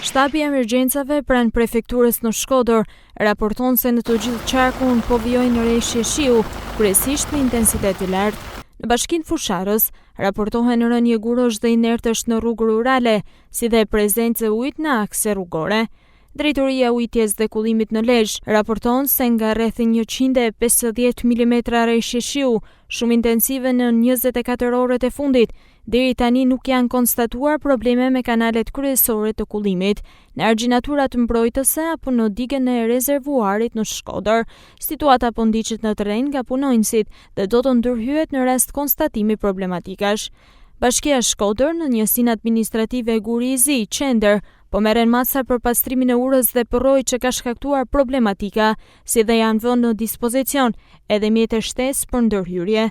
Shtabi i emergjencave pranë prefekturës në Shkodër raporton se në të gjithë qarkun po vijojnë reshje shiu, kryesisht me intensitet të lartë. Në bashkinë Fusharës raportohen rënje gurosh dhe inertësh në rrugë rurale, si dhe prezencë ujit në akse rrugore. Drejtoria Ujitjes dhe Kullimit në Lezhë raporton se nga rreth 150 mm reshje shiu, shumë intensive në 24 orët e fundit, deri tani nuk janë konstatuar probleme me kanalet kryesore të kullimit, në argjinaturat mbrojtëse apo në digën e rezervuarit në Shkodër. Situata po ndiqet në terren nga punonjësit dhe do të ndërhyet në rast konstatimi problematikash. Bashkia Shkodër në njësinë administrative Gurizi, Qendër, po merren masa për pastrimin e urës dhe përroj që ka shkaktuar problematika, si dhe janë vënë në dispozicion edhe mjete shtesë për ndërhyrje.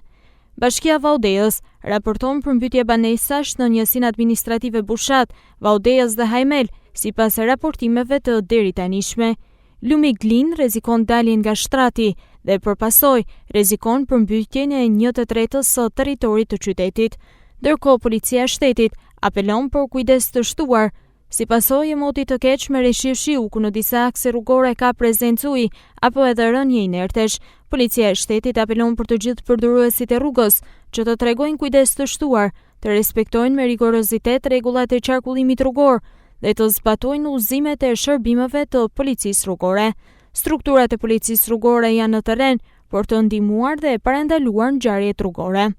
Bashkia Vaudejës raporton për mbytje banesash në njësinë administrative Bushat, Vaudejës dhe Hajmel, sipas raportimeve të deritanishme. Lumi Glin rrezikon daljen nga shtrati dhe përpasoj rrezikon për mbytjen e 1/3 së territorit të qytetit. Ndërkohë policia e shtetit apelon për kujdes të shtuar, si pasojë e motit të keq me reshje shiu ku në disa akse rrugore ka prezencë uji apo edhe rënje inertesh. Policia e shtetit apelon për të gjithë përdoruesit e rrugës që të tregojnë kujdes të shtuar, të respektojnë me rigorozitet rregullat e qarkullimit rrugor dhe të zbatojnë udhëzimet e shërbimeve të policisë rrugore. Strukturat e policisë rrugore janë në terren për të ndihmuar dhe parandaluar ngjarjet rrugore.